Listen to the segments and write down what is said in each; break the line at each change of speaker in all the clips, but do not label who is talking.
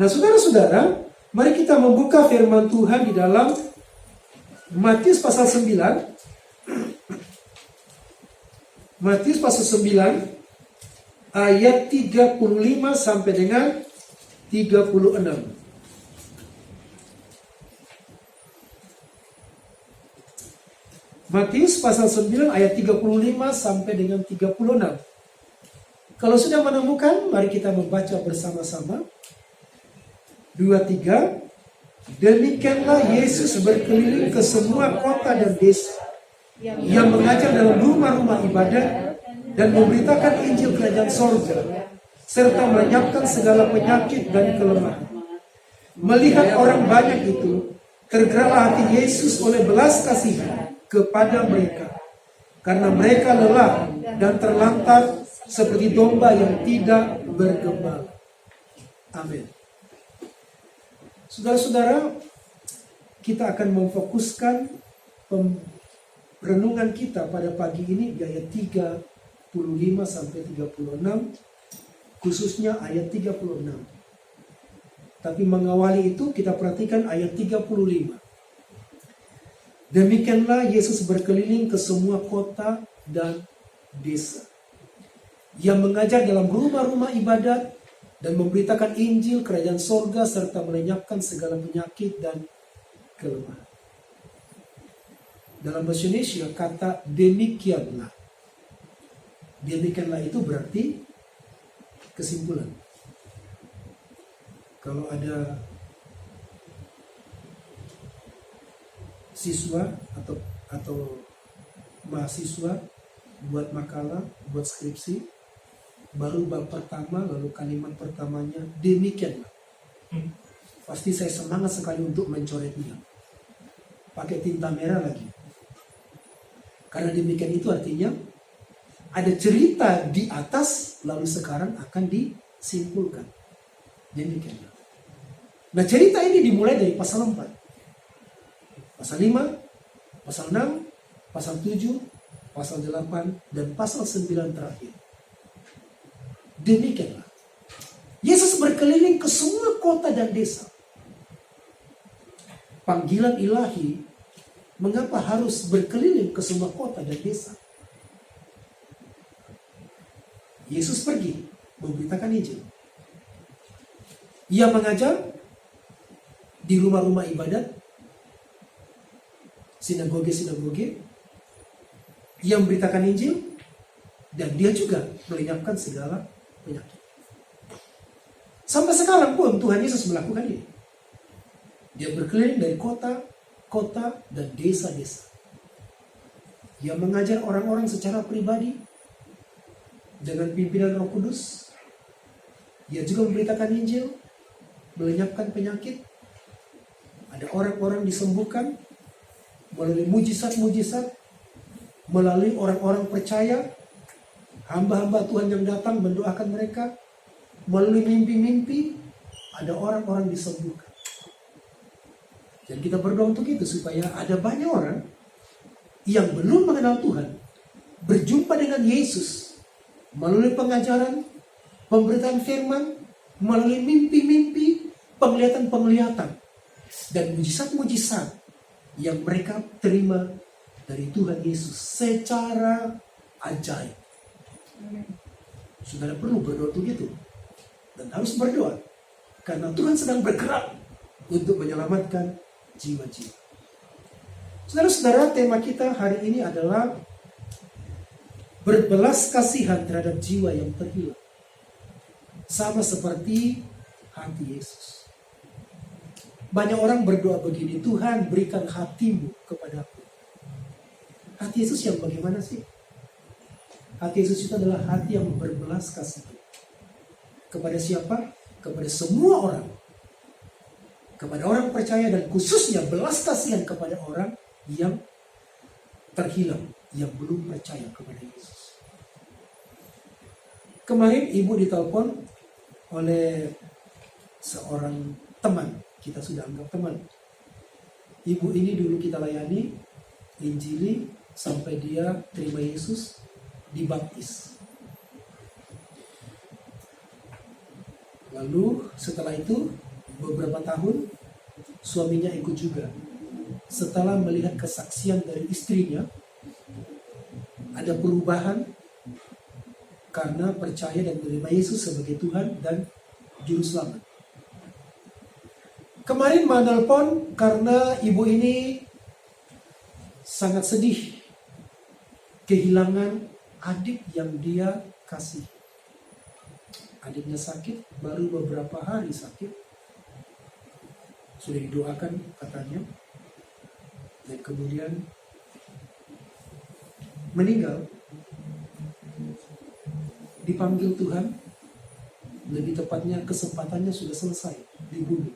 Nah, saudara-saudara, mari kita membuka firman Tuhan di dalam Matius pasal 9. Matius pasal 9 ayat 35 sampai dengan 36. Matius pasal 9 ayat 35 sampai dengan 36. Kalau sudah menemukan, mari kita membaca bersama-sama. 2, 3. Demikianlah Yesus berkeliling ke semua kota dan desa, yang mengajar dalam rumah-rumah ibadat dan memberitakan Injil Kerajaan Sorga, serta melenyapkan segala penyakit dan kelemahan. Melihat orang banyak itu, tergeraklah hati Yesus oleh belas kasihan kepada mereka, karena mereka lelah dan terlantar seperti domba yang tidak bergembala. Amin. Saudara-saudara, kita akan memfokuskan renungan kita pada pagi ini di ayat 35 sampai 36, khususnya ayat 36. Tapi mengawali itu kita perhatikan ayat 35. Demikianlah Yesus berkeliling ke semua kota dan desa, yang mengajar dalam rumah-rumah ibadat dan memberitakan Injil Kerajaan Sorga serta melenyapkan segala penyakit dan kelemahan. Dalam bahasa Indonesia kata demikianlah. Demikianlah itu berarti kesimpulan. Kalau ada siswa atau mahasiswa buat makalah, buat skripsi, baru bab pertama lalu kalimat pertamanya demikianlah. Pasti saya semangat sekali untuk mencoretnya. Pakai tinta merah lagi. Karena demikian itu artinya ada cerita di atas lalu sekarang akan disimpulkan. Demikianlah. Nah, cerita ini dimulai dari pasal 4. Pasal 5, pasal 6, pasal 7, pasal 8, dan pasal 9 terakhir. Demikianlah. Yesus berkeliling ke semua kota dan desa. Panggilan ilahi, mengapa harus berkeliling ke semua kota dan desa? Yesus pergi memberitakan Injil. Ia mengajar di rumah-rumah ibadat, sinagoge-sinagoge, ia memberitakan Injil, dan dia juga melenyapkan segala penyakit. Sampai sekarang pun Tuhan Yesus melakukan ini. Dia berkeliling dari kota, dan desa-desa. Dia mengajar orang-orang secara pribadi dengan pimpinan Roh Kudus. Dia juga memberitakan Injil, melenyapkan penyakit. Ada orang-orang disembuhkan melalui mujizat-mujizat, melalui orang-orang percaya, hamba-hamba Tuhan yang datang mendoakan mereka, melalui mimpi-mimpi, ada orang-orang disembuhkan. Dan kita berdoa untuk itu supaya ada banyak orang yang belum mengenal Tuhan berjumpa dengan Yesus melalui pengajaran, pemberitaan firman, melalui mimpi-mimpi, penglihatan-penglihatan, dan mujizat-mujizat yang mereka terima dari Tuhan Yesus secara ajaib. Saudara perlu berdoa untuk itu. Dan harus berdoa. Karena Tuhan sedang bergerak untuk menyelamatkan jiwa-jiwa. Saudara-saudara, tema kita hari ini adalah berbelas kasihan terhadap jiwa yang terhilang. Sama seperti hati Yesus. Banyak orang berdoa begini, Tuhan berikan hatimu kepadaku. Hati Yesus yang bagaimana sih? Hati Yesus itu adalah hati yang berbelas kasihan. Kepada siapa? Kepada semua orang. Kepada orang percaya dan khususnya belas kasihan kepada orang yang terhilang, yang belum percaya kepada Yesus. Kemarin ibu ditelepon oleh seorang teman, kita sudah anggap teman. Ibu ini dulu kita layani, injili, sampai dia terima Yesus, dibaptis. Lalu setelah itu beberapa tahun suaminya ikut juga. Setelah melihat kesaksian dari istrinya, ada perubahan karena percaya dan menerima Yesus sebagai Tuhan dan Juru Selamat. Kemarin menelpon karena ibu ini sangat sedih kehilangan adik yang dia kasih. Adiknya sakit, baru beberapa hari sakit. Sudah didoakan katanya. Dan kemudian meninggal. Dipanggil Tuhan, lebih tepatnya kesempatannya sudah selesai, dibunuh.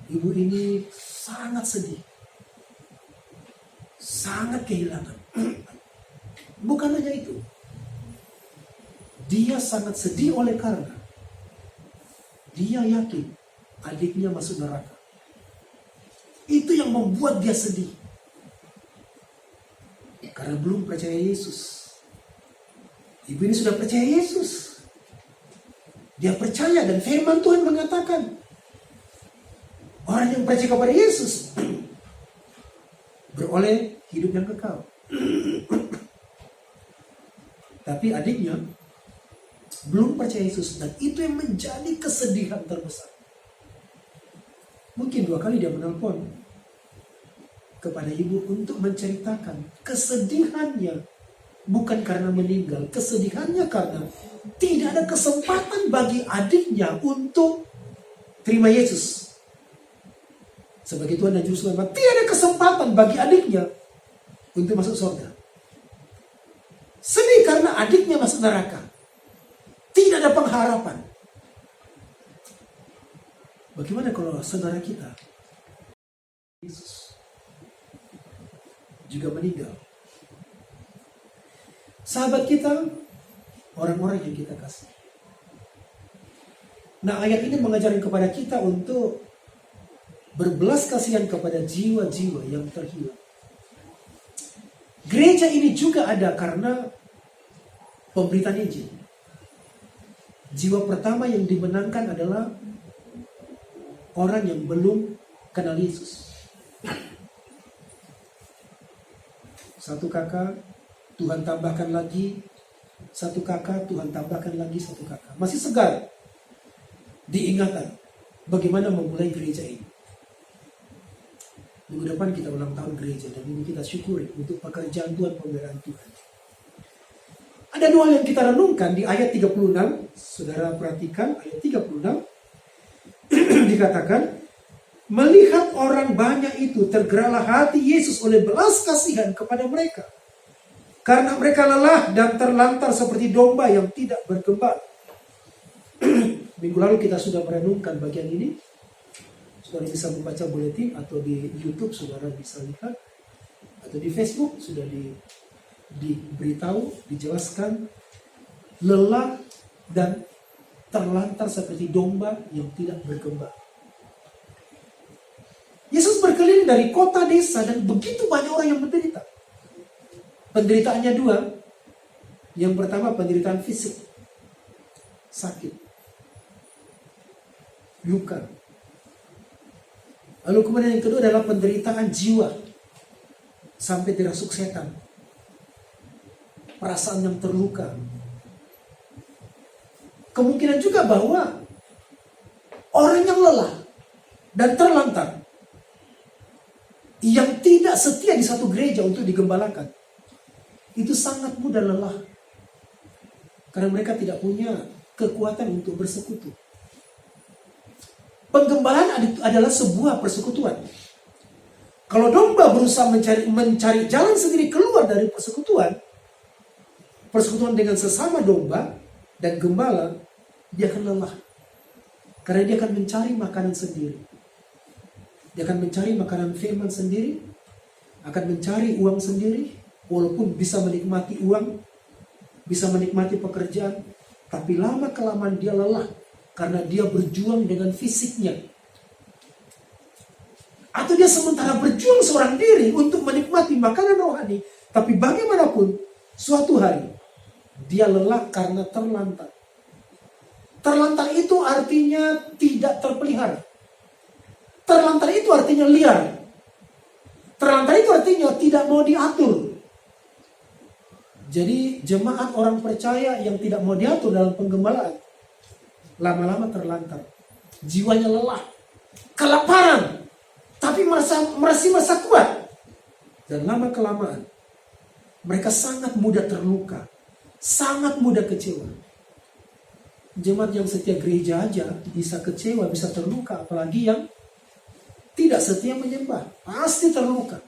Ibu ini sangat sedih, sangat kehilangan. Bukan hanya itu, dia sangat sedih oleh karena dia yakin adiknya masuk neraka. Itu yang membuat dia sedih, karena belum percaya Yesus. Ibu ini sudah percaya Yesus. Dia percaya dan firman Tuhan mengatakan orang yang percaya kepada Yesus beroleh hidup yang kekal. Tapi adiknya belum percaya Yesus, dan itu yang menjadi kesedihan terbesar. Mungkin 2 kali dia menelpon kepada ibu untuk menceritakan kesedihannya. Bukan karena meninggal, kesedihannya karena tidak ada kesempatan bagi adiknya untuk terima Yesus sebagai Tuhan dan Juru Selamat. Tidak ada kesempatan bagi adiknya untuk masuk surga. Sedih karena adiknya masuk neraka. Tidak ada pengharapan. Bagaimana kalau saudara kita Yesus juga meninggal? Sahabat kita, orang-orang yang kita kasih. Nah, ayat ini mengajarkan kepada kita untuk berbelas kasihan kepada jiwa-jiwa yang terhilang. Gereja ini juga ada karena pemberitaan Injil. Jiwa pertama yang dimenangkan adalah orang yang belum kenal Yesus. Satu kakak, Tuhan tambahkan lagi satu kakak, Tuhan tambahkan lagi satu kakak. Masih segar diingatan bagaimana memulai gereja ini. Minggu depan kita ulang tahun gereja, dan ini kita syukuri untuk pekerjaan Tuhan, pemeliharaan Tuhan. Ada 2 yang kita renungkan di ayat 36. Saudara perhatikan ayat 36. Dikatakan, melihat orang banyak itu tergeraklah hati Yesus oleh belas kasihan kepada mereka. Karena mereka lelah dan terlantar seperti domba yang tidak bergembala. Minggu lalu kita sudah merenungkan bagian ini. Saudara bisa membaca buletin atau di YouTube saudara bisa lihat. Atau di Facebook sudah diberitahu, dijelaskan. Lelah dan terlantar seperti domba yang tidak bergembala. Yesus berkeliling dari kota desa dan begitu banyak orang yang menderita. Penderitaannya 2. Yang pertama penderitaan fisik. Sakit. Luka. Lalu kemudian yang kedua adalah penderitaan jiwa. Sampai dirasuk setan. Perasaan yang terluka. Kemungkinan juga bahwa orang yang lelah dan terlantar, yang tidak setia di satu gereja untuk digembalakan, itu sangat mudah lelah. Karena mereka tidak punya kekuatan untuk bersekutu. Penggembalaan adalah sebuah persekutuan. Kalau domba berusaha mencari jalan sendiri keluar dari persekutuan dengan sesama domba dan gembala, dia akan lelah. Karena dia akan mencari makanan sendiri. Dia akan mencari makanan firman sendiri, akan mencari uang sendiri. Walaupun bisa menikmati uang, bisa menikmati pekerjaan, tapi lama-kelamaan dia lelah karena dia berjuang dengan fisiknya. Atau dia sementara berjuang seorang diri untuk menikmati makanan rohani, tapi bagaimanapun suatu hari dia lelah karena terlantar. Terlantar itu artinya tidak terpelihara. Terlantar itu artinya liar. Terlantar itu artinya tidak mau diatur. Jadi jemaat orang percaya yang tidak mau diatur dalam penggembalaan, lama-lama terlantar. Jiwanya lelah, kelaparan, tapi masih merasa kuat. Dan lama kelamaan, mereka sangat mudah terluka, sangat mudah kecewa. Jemaat yang setia gereja aja bisa kecewa, bisa terluka, apalagi yang tidak setia menyembah. Pasti terluka,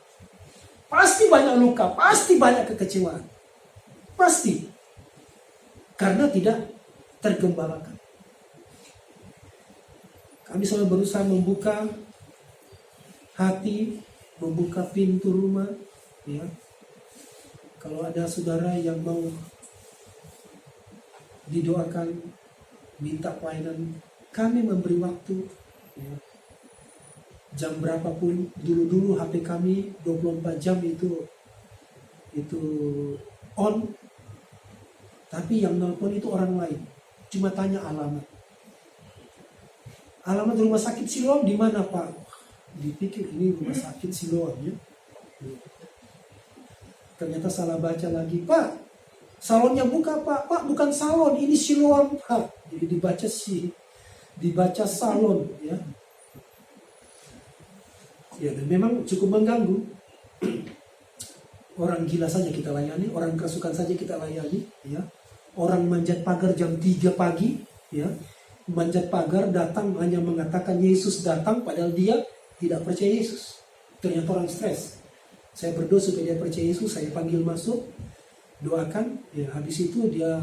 pasti banyak luka, pasti banyak kekecewaan. Pasti. Karena tidak tergembalakan. Kami selalu berusaha membuka hati, membuka pintu rumah. Ya. Kalau ada saudara yang mau didoakan, minta pelayanan, kami memberi waktu. Ya. Jam berapapun, dulu HP kami 24 jam itu on. Tapi yang nelpon itu orang lain. Cuma tanya alamat. Alamat rumah sakit Siloam di mana, Pak? Dipikir ini rumah sakit Siloam ya. Ternyata salah baca lagi, Pak. Salonnya buka, Pak. Pak, bukan salon, ini Siloam, Pak. Jadi dibaca salon ya. Ya, dan memang cukup mengganggu. Orang gila saja kita layani, orang kerasukan saja kita layani, ya. Orang manjat pagar jam 3 pagi, ya. Manjat pagar datang hanya mengatakan Yesus datang, padahal dia tidak percaya Yesus. Ternyata orang stres. Saya berdoa supaya dia percaya Yesus, saya panggil masuk, doakan, ya. Habis itu dia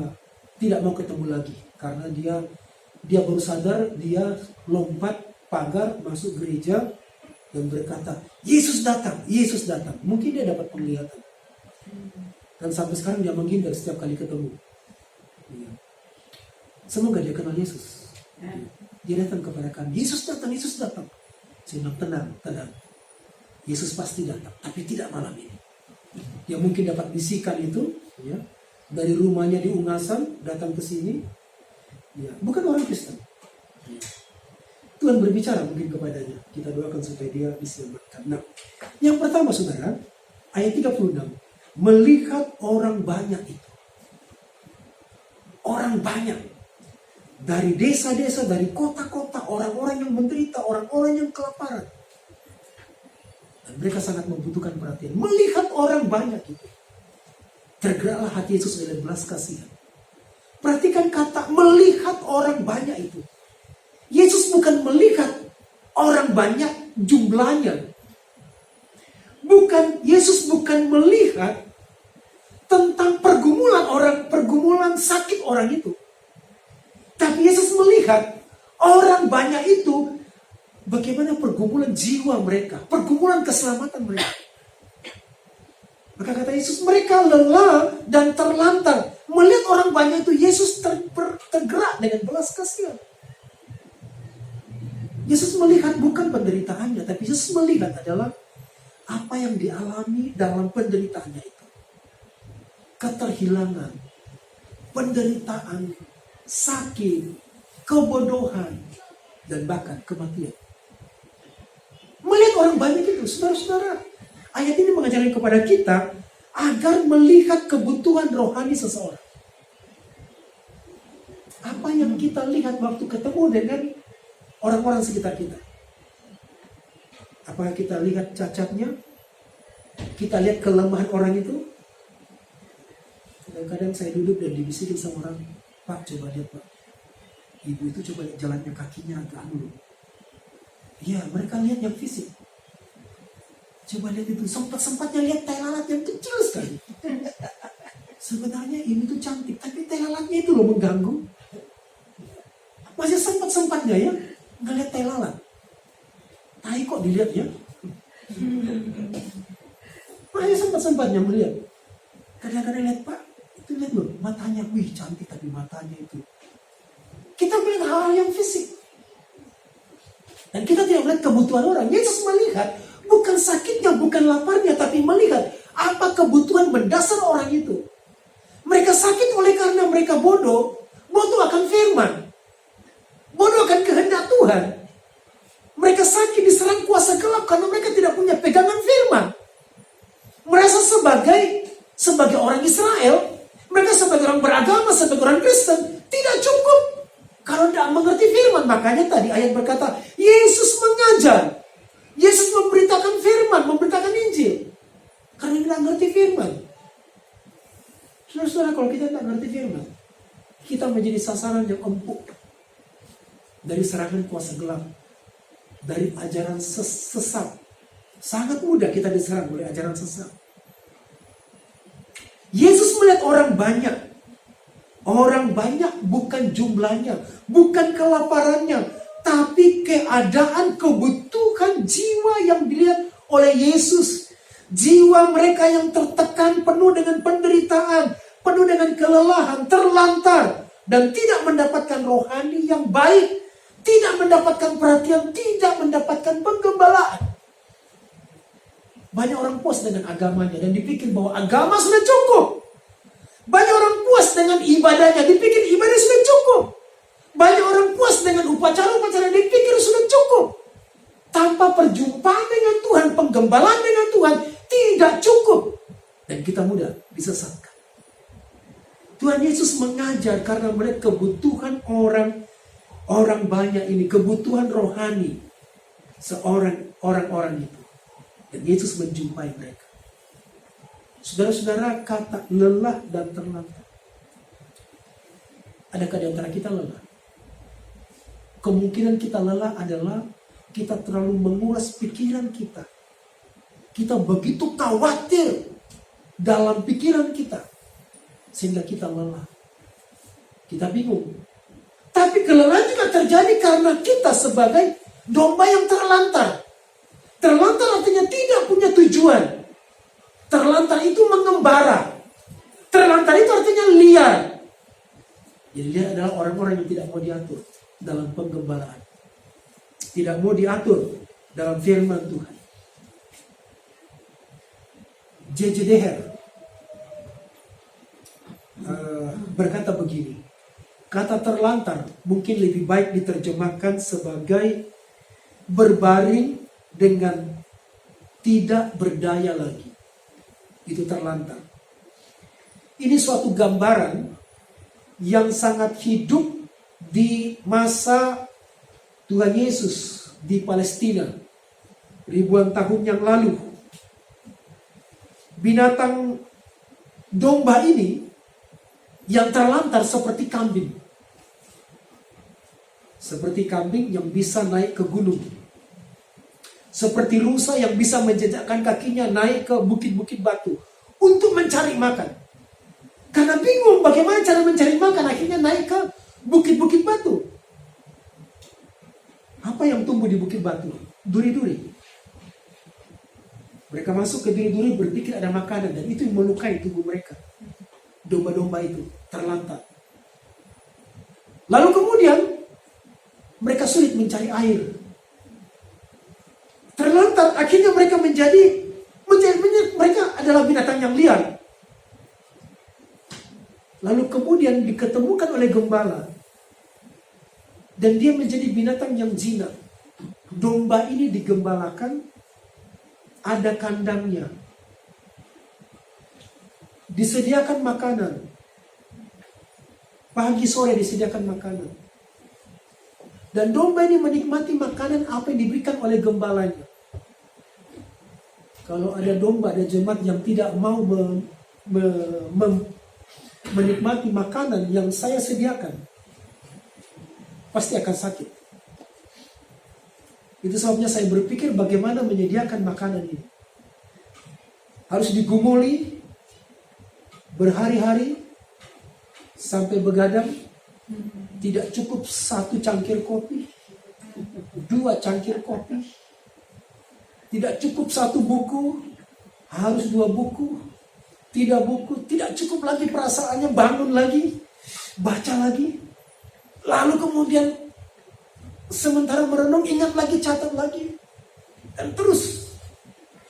tidak mau ketemu lagi karena dia baru sadar, dia lompat pagar masuk gereja dan berkata, Yesus datang, Yesus datang. Mungkin dia dapat penglihatan. Dan sampai sekarang dia menghindar setiap kali ketemu. Ya. Semoga dia kenal Yesus. Ya. Dia datang kepada kami, Yesus datang, Yesus datang. Saya bilang, tenang. Yesus pasti datang, tapi tidak malam ini. Dia mungkin dapat bisikan itu, ya, dari rumahnya di Ungasan, datang ke sini. Ya. Bukan orang Kristen. Ya. Tuhan berbicara mungkin kepadanya. Kita doakan supaya dia diselamatkan. Nah, yang pertama saudara, ayat 36. Melihat orang banyak itu. Orang banyak. Dari desa-desa, dari kota-kota, orang-orang yang menderita, orang-orang yang kelaparan. Dan mereka sangat membutuhkan perhatian. Melihat orang banyak itu. Tergeraklah hati Yesus oleh belas kasihan. Perhatikan kata melihat orang banyak itu. Yesus bukan melihat orang banyak jumlahnya. Yesus bukan melihat tentang pergumulan sakit orang itu. Tapi Yesus melihat orang banyak itu bagaimana pergumulan jiwa mereka, pergumulan keselamatan mereka. Maka kata Yesus, mereka lelah dan terlantar. Melihat orang banyak itu, Yesus tergerak dengan belas kasihan. Yesus melihat bukan penderitaannya, tapi Yesus melihat adalah apa yang dialami dalam penderitaannya itu. Keterhilangan, penderitaan, sakit, kebodohan, dan bahkan kematian. Melihat orang banyak itu, saudara-saudara, ayat ini mengajarkan kepada kita agar melihat kebutuhan rohani seseorang. Apa yang kita lihat waktu ketemu dengan orang-orang sekitar kita? Apakah kita lihat cacatnya? Kita lihat kelemahan orang itu? Kadang-kadang saya duduk dan dibisikin sama orang, Pak, coba lihat, Pak. Ibu itu coba lihat jalannya, kakinya agak anu. Iya, mereka lihat yang fisik. Coba lihat itu, sempat-sempatnya lihat tai lalat yang kecil sekali. Sebenarnya ini tuh cantik, tapi tai lalatnya itu loh mengganggu. Masih sempat-sempatnya ya ngeliat tai lalat. Tai kok dilihat ya? Masih sempat-sempatnya melihat. Kadang-kadang lihat, Pak, itu lihat loh, matanya, wih cantik tapi matanya itu. Kita melihat hal yang fisik. Dan kita tidak melihat kebutuhan orang. Yesus melihat bukan sakitnya, bukan laparnya, tapi melihat apa kebutuhan mendasar orang itu. Mereka sakit oleh karena mereka bodoh akan firman. Tuhan. Mereka sakit diserang kuasa gelap karena mereka tidak punya pegangan firman. Merasa sebagai orang Israel, mereka sebagai orang beragama, sebagai orang Kristen, tidak cukup kalau tidak mengerti firman. Makanya tadi ayat berkata, Yesus mengajar. Yesus memberitakan firman, memberitakan Injil. Karena tidak mengerti firman. Saudara-saudara, kalau kita tidak mengerti firman, kita menjadi sasaran yang empuk dari serangan kuasa gelap, dari ajaran sesat. Sangat mudah kita diserang oleh ajaran sesat. Yesus melihat orang banyak. Orang banyak bukan jumlahnya, bukan kelaparannya, tapi keadaan kebutuhan jiwa yang dilihat oleh Yesus. Jiwa mereka yang tertekan, penuh dengan penderitaan, penuh dengan kelelahan, terlantar, dan tidak mendapatkan rohani yang baik, tidak mendapatkan perhatian, tidak mendapatkan penggembalaan. Banyak orang puas dengan agamanya dan dipikir bahwa agama sudah cukup. Banyak orang puas dengan ibadahnya, dipikir ibadah sudah cukup. Banyak orang puas dengan upacara-upacara, dipikir sudah cukup. Tanpa perjumpaan dengan Tuhan, penggembalaan dengan Tuhan, tidak cukup. Dan kita mudah disesatkan. Tuhan Yesus mengajar karena mereka kebutuhan orang banyak ini, kebutuhan rohani orang-orang itu. Dan Yesus menjumpai mereka. Saudara-saudara, kata lelah dan terlantar. Adakah di antara kita lelah? Kemungkinan kita lelah adalah kita terlalu menguras pikiran kita. Kita begitu khawatir dalam pikiran kita, sehingga kita lelah. Kita bingung. Tapi kelelahan juga terjadi karena kita sebagai domba yang terlantar. Terlantar artinya tidak punya tujuan. Terlantar itu mengembara. Terlantar itu artinya liar. Jadi liar adalah orang-orang yang tidak mau diatur dalam penggembaraan. Tidak mau diatur dalam firman Tuhan. J.J. Deher berkata begini. Kata terlantar mungkin lebih baik diterjemahkan sebagai berbaring dengan tidak berdaya lagi. Itu terlantar. Ini suatu gambaran yang sangat hidup di masa Tuhan Yesus di Palestina ribuan tahun yang lalu. Binatang domba ini yang terlantar seperti kambing. Seperti kambing yang bisa naik ke gunung. Seperti rusa yang bisa menjejakkan kakinya naik ke bukit-bukit batu untuk mencari makan. Karena bingung bagaimana cara mencari makan, akhirnya naik ke bukit-bukit batu. Apa yang tumbuh di bukit batu? Duri-duri. Mereka masuk ke duri-duri berpikir ada makanan, dan itu yang melukai tubuh mereka. Domba-domba itu terlantar. Lalu kemudian mereka sulit mencari air. Terlantar, akhirnya mereka menjadi mereka adalah binatang yang liar. Lalu kemudian diketemukan oleh gembala. Dan dia menjadi binatang yang jinak. Domba ini digembalakan, ada kandangnya. Disediakan makanan. Pagi sore disediakan makanan. Dan domba ini menikmati makanan apa yang diberikan oleh gembalanya. Kalau ada domba, ada jemaat yang tidak mau menikmati makanan yang saya sediakan, pasti akan sakit. Itu sebabnya saya berpikir bagaimana menyediakan makanan ini. Harus digumuli berhari-hari sampai begadang. Tidak cukup 1 cangkir kopi, 2 cangkir kopi. Tidak cukup 1 buku, harus 2 buku. 3 buku, tidak cukup lagi perasaannya, bangun lagi, baca lagi. Lalu kemudian sementara merenung, ingat lagi, catat lagi. Dan terus.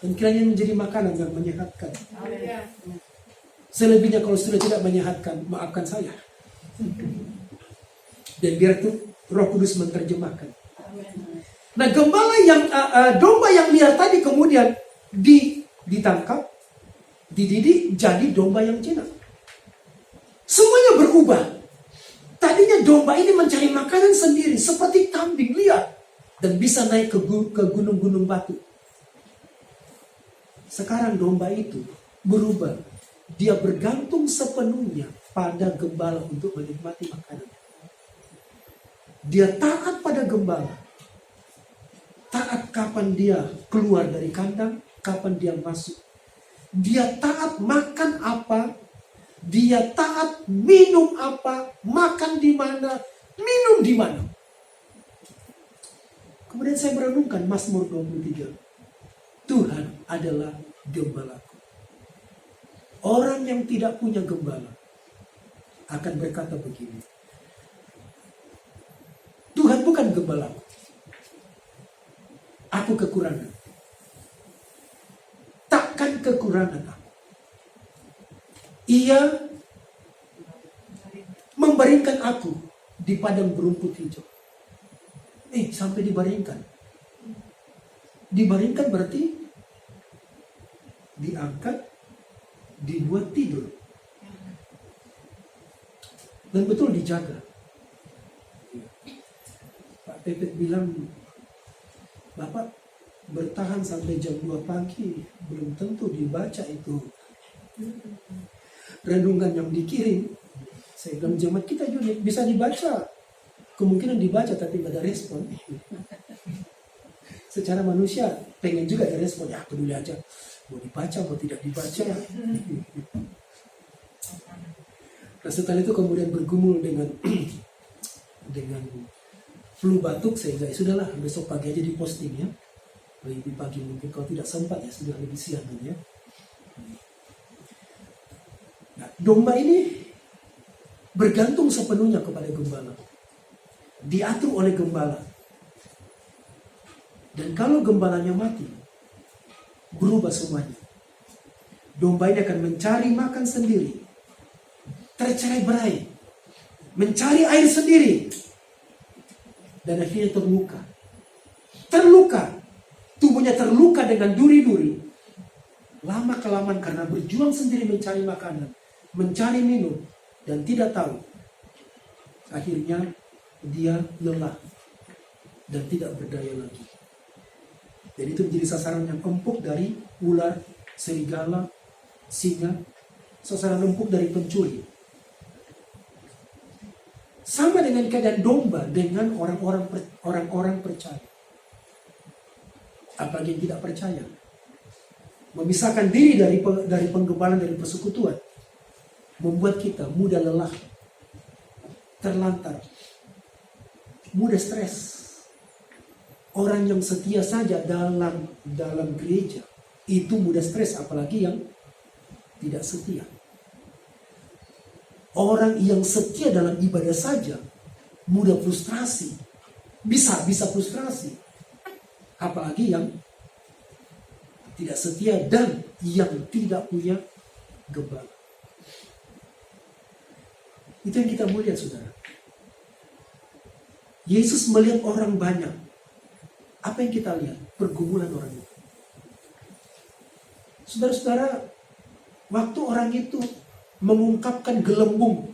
Dan kiranya menjadi makanan yang menyehatkan. Selebihnya kalau sudah tidak menyehatkan, maafkan saya. Dan biar itu Roh Kudus menerjemahkan. Nah, gembala yang domba yang liar tadi kemudian ditangkap, dididik jadi domba yang jinak. Semuanya berubah. Tadinya domba ini mencari makanan sendiri seperti kambing liar dan bisa naik ke gunung-gunung batu. Sekarang domba itu berubah. Dia bergantung sepenuhnya pada gembala untuk menikmati makanan. Dia taat pada gembala. Taat kapan dia keluar dari kandang, kapan dia masuk. Dia taat makan apa, dia taat minum apa, makan di mana, minum di mana. Kemudian saya merenungkan Mazmur 23. Tuhan adalah gembalaku. Orang yang tidak punya gembala akan berkata begini. Tuhan bukan gembalaku. Aku kekurangan. Takkan kekurangan aku. Ia membaringkan aku di padang berumput hijau. Sampai dibaringkan. Dibaringkan berarti diangkat, dibuat tidur. Dan betul dijaga. Pak Pepet bilang, Bapak bertahan sampai jam 2 pagi, belum tentu dibaca itu renungan yang dikirim. Saya bilang jemaat kita juga bisa dibaca. Kemungkinan dibaca tapi nggak ada respon. Secara manusia pengen juga ada respon. Ya peduli aja. Mau dibaca, mau tidak dibaca. Nah setelah itu kemudian bergumul dengan flu batuk, sehingga sudahlah besok pagi aja diposting ya. Lebih pagi mungkin, kalau tidak sempat ya sudah lebih siang ya. Nah, domba ini bergantung sepenuhnya kepada gembala. Diatur oleh gembala. Dan kalau gembalanya mati, berubah semuanya. Domba ini akan mencari makan sendiri. Tercerai-berai. Mencari air sendiri. Dan akhirnya terluka. Tubuhnya terluka dengan duri-duri. Lama-kelamaan karena berjuang sendiri mencari makanan, mencari minum, dan tidak tahu. Akhirnya dia lelah dan tidak berdaya lagi. Dan itu menjadi sasaran yang empuk dari ular, serigala, singa. Sasaran empuk dari pencuri. Sama dengan keadaan domba dengan orang-orang percaya. Apalagi yang tidak percaya. Memisahkan diri dari penggembalaan, dari persekutuan. Membuat kita mudah lelah. Terlantar. Mudah stres. Orang yang setia saja dalam gereja itu mudah stres, apalagi yang tidak setia. Orang yang setia dalam ibadah saja mudah frustrasi, bisa frustrasi, apalagi yang tidak setia dan yang tidak punya gembala. Itu yang kita mau lihat, saudara. Yesus melihat orang banyak. Apa yang kita lihat? Pergumulan orang itu. Saudara-saudara, waktu orang itu mengungkapkan gelembung.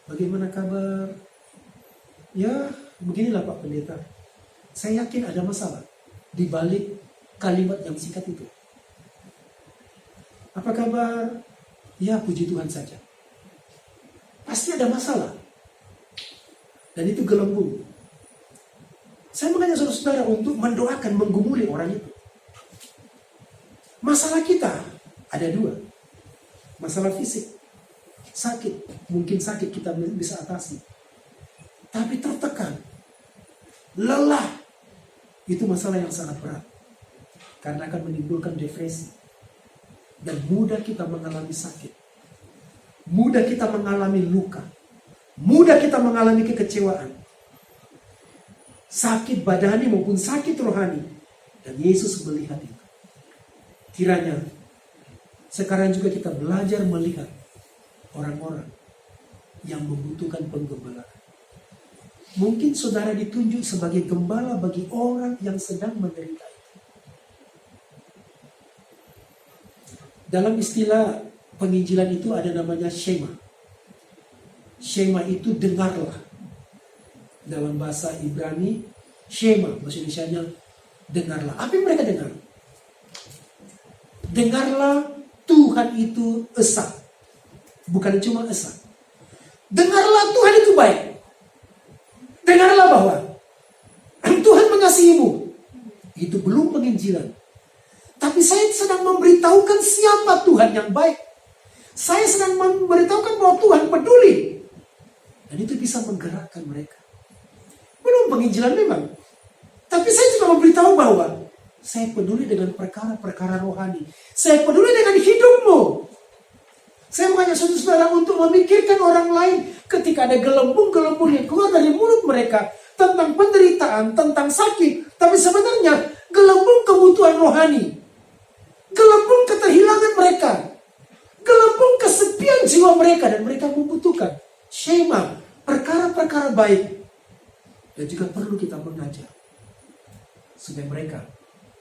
Bagaimana kabar? Ya, beginilah Pak Pendeta. Saya yakin ada masalah di balik kalimat yang singkat itu. Apa kabar? Ya, puji Tuhan saja. Pasti ada masalah. Dan itu gelembung. Saya mengajak saudara-saudara untuk mendoakan, menggumuli orang itu. Masalah kita ada dua. Masalah fisik. Sakit. Mungkin sakit kita bisa atasi. Tapi tertekan. Lelah. Itu masalah yang sangat berat. Karena akan menimbulkan depresi. Dan mudah kita mengalami sakit. Mudah kita mengalami luka. Mudah kita mengalami kekecewaan. Sakit badani maupun sakit rohani. Dan Yesus melihat itu. Kiranya sekarang juga kita belajar melihat orang-orang yang membutuhkan penggembalaan. Mungkin saudara ditunjuk sebagai gembala bagi orang yang sedang menderita. Dalam istilah penginjilan itu ada namanya shema. Shema itu dengarlah. Dalam bahasa Ibrani, shema, bahasa Indonesianya dengarlah. Apa yang mereka dengar? Dengarlah, Tuhan itu esa. Bukan cuma esa. Dengarlah, Tuhan itu baik. Dengarlah bahwa Tuhan mengasihimu. Itu belum penginjilan. Tapi saya sedang memberitahukan siapa Tuhan yang baik. Saya sedang memberitahukan bahwa Tuhan peduli. Dan itu bisa menggerakkan mereka. Belum penginjilan memang. Tapi saya juga memberitahu bahwa saya peduli dengan perkara-perkara rohani. Saya peduli dengan hidupmu. Saya mengajak saudara untuk memikirkan orang lain ketika ada gelembung-gelembung yang keluar dari mulut mereka tentang penderitaan, tentang sakit. Tapi sebenarnya gelembung kebutuhan rohani. Gelembung keterhilangan mereka. Gelembung kesepian jiwa mereka. Dan mereka membutuhkan shema, perkara-perkara baik. Dan juga perlu kita mengajar supaya mereka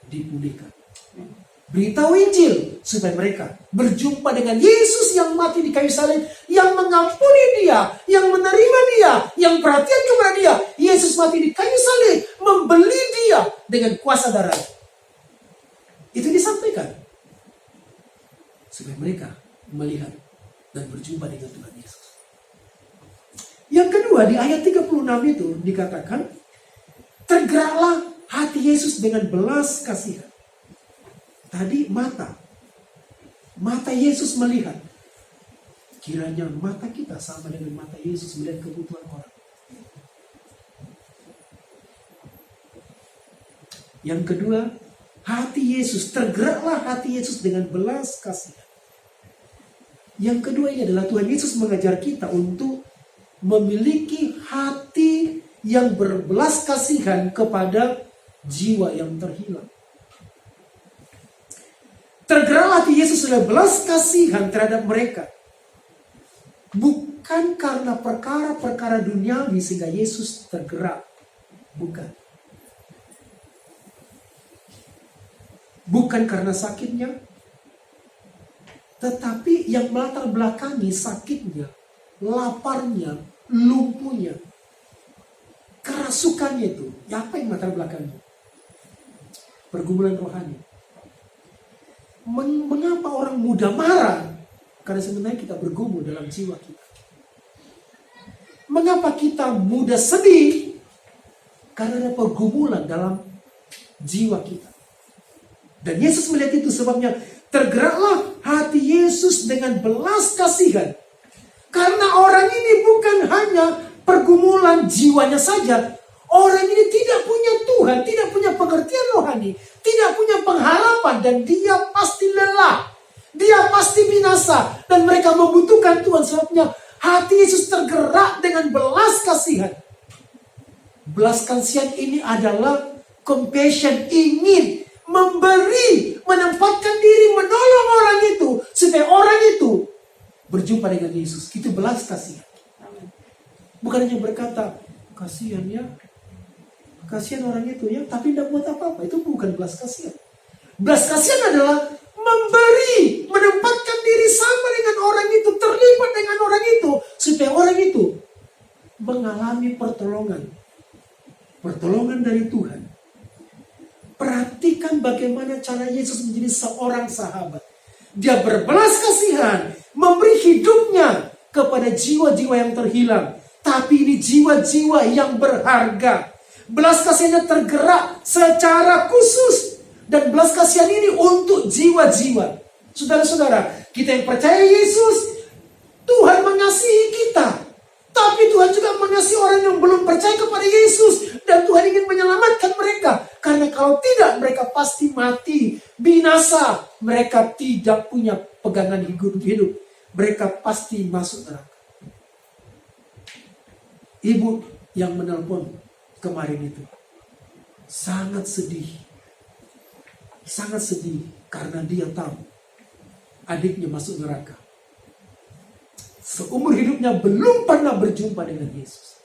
dipulihkan. Beritahu Injil supaya mereka berjumpa dengan Yesus yang mati di kayu salib, yang mengampuni dia, yang menerima dia, yang perhatian kepada dia. Yesus mati di kayu salib, membeli dia dengan kuasa darah. Itu disampaikan supaya mereka melihat dan berjumpa dengan Tuhan Yesus. Yang kedua, di ayat 36 itu dikatakan, tergeraklah hati Yesus dengan belas kasihan. Tadi mata Yesus melihat. Kiranya mata kita sama dengan mata Yesus melihat kebutuhan orang. Yang kedua, hati Yesus, tergeraklah hati Yesus dengan belas kasihan. Yang kedua ini adalah Tuhan Yesus mengajar kita untuk memiliki hati yang berbelas kasihan kepada jiwa yang terhilang. Tergeraklah hati Yesus oleh belas kasihan terhadap mereka. Bukan karena perkara-perkara duniawi sehingga Yesus tergerak. Bukan. Bukan karena sakitnya. Tetapi yang melatar belakangi sakitnya, laparnya, lumpuhnya, kerasukannya itu. Apa yang melatar belakangnya? Pergumulan rohani. Mengapa orang mudah marah? Karena sebenarnya kita bergumul dalam jiwa kita. Mengapa kita mudah sedih? Karena ada pergumulan dalam jiwa kita. Dan Yesus melihat itu sebabnya tergeraklah hati Yesus dengan belas kasihan. Karena orang ini bukan hanya pergumulan jiwanya saja. Orang ini tidak punya Tuhan, tidak punya pengertian rohani, tidak punya pengharapan, dan dia pasti lelah. Dia pasti binasa, dan mereka membutuhkan Tuhan. Sebabnya hati Yesus tergerak dengan belas kasihan. Belas kasihan ini adalah compassion, ingin memberi, menempatkan diri, menolong orang itu, supaya orang itu berjumpa dengan Yesus. Itu belas kasihan. Bukan hanya berkata, kasihan ya, kasihan orang itu ya, tapi tidak buat apa-apa. Itu bukan belas kasihan. Belas kasihan adalah memberi, menempatkan diri sama dengan orang itu, terlibat dengan orang itu, supaya orang itu mengalami pertolongan. Pertolongan dari Tuhan. Perhatikan bagaimana cara Yesus menjadi seorang sahabat. Dia berbelas kasihan, memberi hidupnya kepada jiwa-jiwa yang terhilang. Tapi ini jiwa-jiwa yang berharga. Belas kasihannya tergerak secara khusus. Dan belas kasihan ini untuk jiwa-jiwa. Saudara-saudara, kita yang percaya Yesus, Tuhan mengasihi kita. Tapi Tuhan juga mengasihi orang yang belum percaya kepada Yesus. Dan Tuhan ingin menyelamatkan mereka. Karena kalau tidak, mereka pasti mati, binasa. Mereka tidak punya pegangan hidup. Mereka pasti masuk neraka. Ibu yang menelpon kemarin itu sangat sedih karena dia tahu adiknya masuk neraka. seumur hidupnya belum pernah berjumpa dengan Yesus.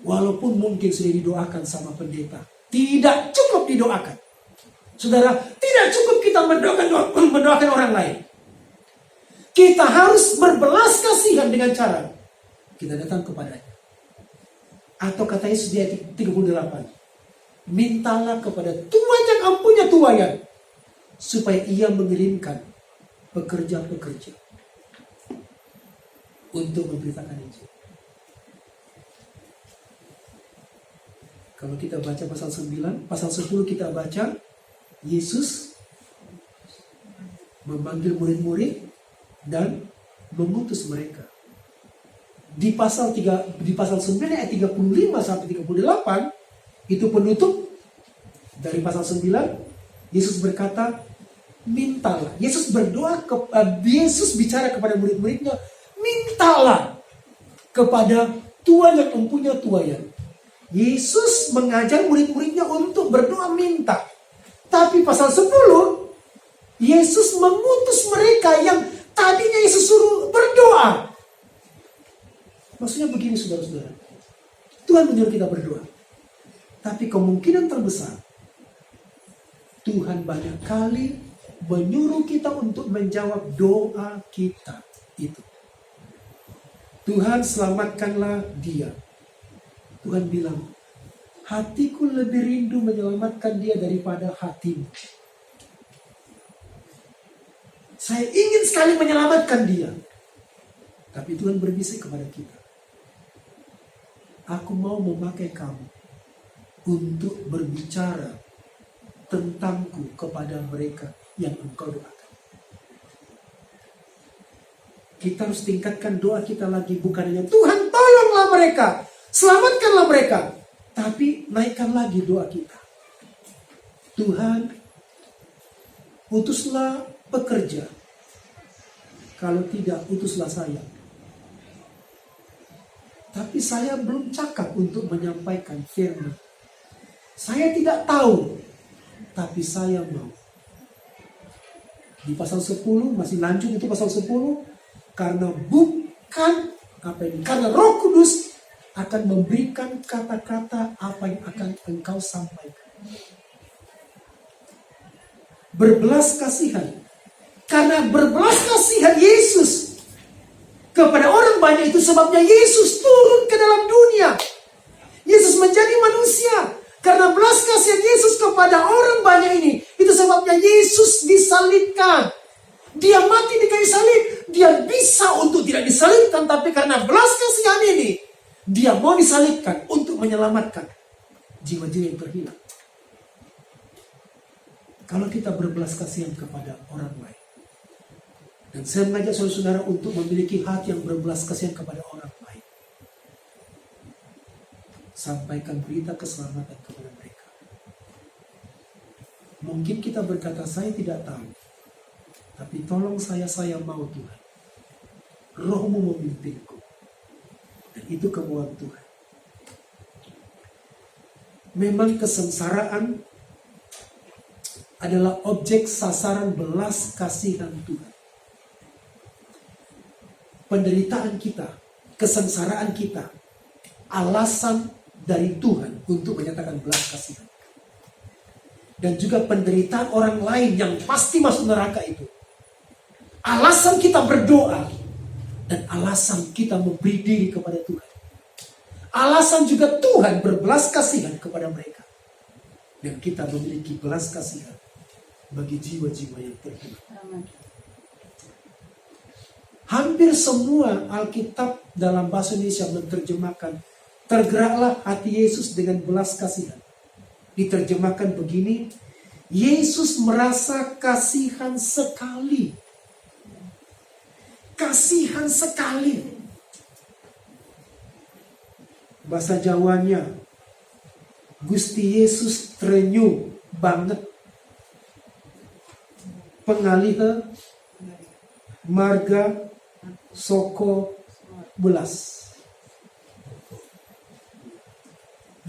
Walaupun mungkin sudah didoakan sama pendeta, tidak cukup didoakan. Saudara, tidak cukup kita mendoakan orang lain. Kita harus berbelas kasihan dengan cara kita datang kepadanya. Atau kata Yesus di ayat 38, mintalah kepada Tuhan yang ampunya tuayan, supaya ia mengirimkan pekerja-pekerja untuk memberitakan Injil. Kalau kita baca pasal 9, pasal 10 kita baca Yesus memanggil murid-murid dan mengutus mereka. Di pasal 9 ayat 35 sampai 38 itu penutup dari pasal 9. Yesus berkata, mintalah. Yesus berdoa, Yesus bicara kepada murid-muridnya, mintalah kepada Tuhan yang mempunyai tuayan. Yesus mengajar murid-muridnya untuk berdoa minta. Tapi pasal 10, Yesus mengutus mereka yang tadinya Yesus suruh berdoa. Maksudnya begini saudara-saudara, Tuhan menyuruh kita berdoa. Tapi kemungkinan terbesar, Tuhan banyak kali menyuruh kita untuk menjawab doa kita itu. Tuhan selamatkanlah dia. Tuhan bilang, hatiku lebih rindu menyelamatkan dia daripada hatimu. Saya ingin sekali menyelamatkan dia. Tapi Tuhan berbisik kepada kita, aku mau memakai kamu untuk berbicara tentangku kepada mereka yang engkau doakan. Kita harus tingkatkan doa kita lagi, bukan hanya Tuhan tolonglah mereka, selamatkanlah mereka, tapi naikkan lagi doa kita. Tuhan, utuslah pekerja. Kalau tidak, utuslah saya. Tapi saya belum cakap untuk menyampaikan firman. Saya tidak tahu, tapi saya mau. Di pasal 10, masih lanjut itu pasal 10, karena bukan karena Roh Kudus akan memberikan kata-kata apa yang akan engkau sampaikan. Berbelas kasihan. Karena berbelas kasihan Yesus kepada orang banyak, itu sebabnya Yesus turun ke dalam dunia. Yesus menjadi manusia. Karena belas kasihan Yesus kepada orang banyak ini, itu sebabnya Yesus disalibkan. Dia mati di kayu salib. Dia bisa untuk tidak disalibkan, tapi karena belas kasihan ini, dia mau disalibkan untuk menyelamatkan jiwa-jiwa yang terhilang. Kalau kita berbelas kasihan kepada orang lain, dan saya mengajak saudara-saudara untuk memiliki hati yang berbelas kasihan kepada orang lain, sampaikan berita keselamatan kepada mereka. Mungkin kita berkata, saya tidak tahu, tapi tolong saya mau Tuhan. Roh-Mu memimpinku. Dan itu kemauan Tuhan. Memang kesengsaraan adalah objek sasaran belas kasihan Tuhan. Penderitaan kita, kesengsaraan kita, alasan dari Tuhan untuk menyatakan belas kasihan. Dan juga penderitaan orang lain yang pasti masuk neraka itu, alasan kita berdoa dan alasan kita memberi diri kepada Tuhan. Alasan juga Tuhan berbelas kasihan kepada mereka. Dan kita memiliki belas kasihan bagi jiwa-jiwa yang terhilang. Hampir semua Alkitab dalam bahasa Indonesia menerjemahkan, tergeraklah hati Yesus dengan belas kasihan. Diterjemahkan begini, Yesus merasa kasihan sekali. Kasihan sekali. Bahasa Jawanya, Gusti Yesus terenyuh banget. Pengaliha marga soko belas.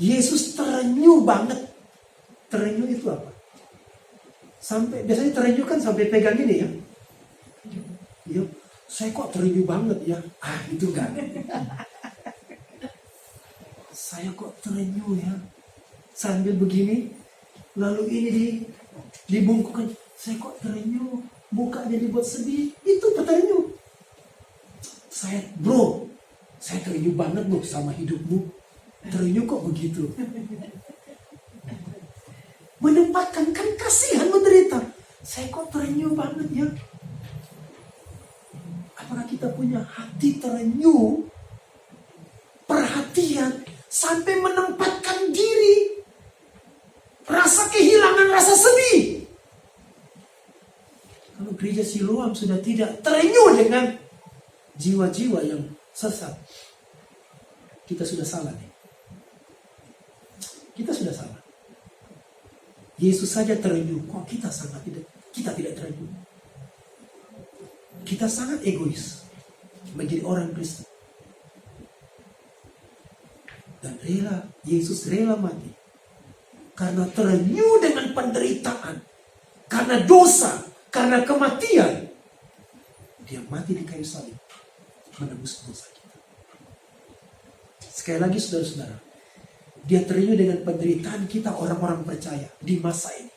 Yesus terenyuh banget. Terenyuh itu apa? Sampai biasanya terenyuh kan sampai pegang ini ya. Ya, saya kok terenyuh banget ya. Itu kan. Saya kok terenyuh ya. Sambil begini, lalu ini dibungkukkan. Saya kok terenyuh, mukanya dibuat sedih. Itu terenyuh. Bro, saya terenyuh banget loh sama hidupmu. Terenyuh kok begitu. Menempatkan, kan kasihan menderita. Saya kok terenyuh banget ya. Apakah kita punya hati terenyuh, perhatian, sampai menempatkan diri, rasa kehilangan, rasa sedih. Kalau gereja Siloam sudah tidak terenyuh dengan jiwa-jiwa yang sesat, kita sudah salah nih. Kita sudah salah. Yesus saja terenyuh, kok kita tidak terenyuh. Kita sangat egois menjadi orang Kristen. Dan Yesus rela mati. Karena terenyuh dengan penderitaan. Karena dosa, karena kematian. Dia mati di kayu salib. Menebus dosa kita. Sekali lagi saudara-saudara. Dia terenyuh dengan penderitaan kita orang-orang percaya di masa ini.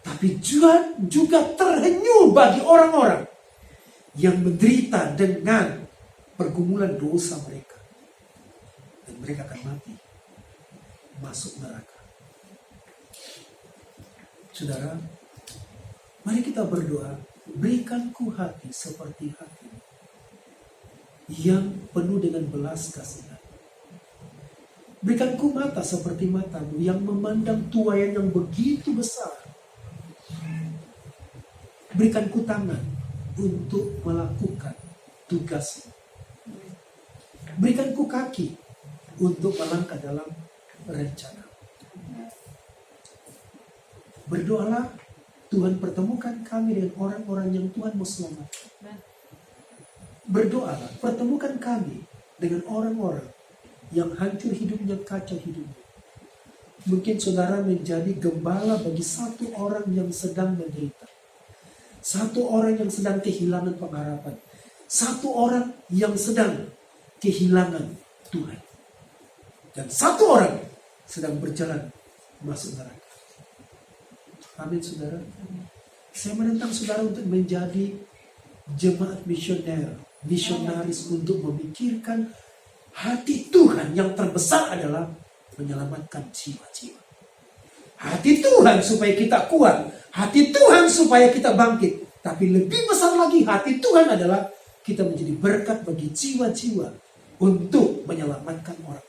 Tapi juga terenyuh bagi orang-orang yang menderita dengan pergumulan dosa mereka. Dan mereka akan mati. Masuk neraka. Saudara, mari kita berdoa. Berikanku hati seperti hati yang penuh dengan belas kasihan. Berikanku mata seperti matamu yang memandang tuaian yang begitu besar. Berikanku tangan untuk melakukan tugasmu. Berikanku kaki untuk melangkah dalam rencana. Berdoalah, Tuhan pertemukan kami dengan orang-orang yang Tuhan mau selamatkan. Berdoalah, pertemukan kami dengan orang-orang yang hancur hidupnya, kacau hidupnya. Mungkin saudara menjadi gembala bagi satu orang yang sedang menderita. Satu orang yang sedang kehilangan pengharapan. Satu orang yang sedang kehilangan Tuhan. Dan satu orang sedang berjalan masuk neraka. Amin saudara. Saya menentang saudara untuk menjadi jemaat misionaris untuk memikirkan hati Tuhan yang terbesar adalah menyelamatkan jiwa-jiwa. Hati Tuhan supaya kita kuat. Hati Tuhan supaya kita bangkit. Tapi lebih besar lagi hati Tuhan adalah kita menjadi berkat bagi jiwa-jiwa untuk menyelamatkan orang.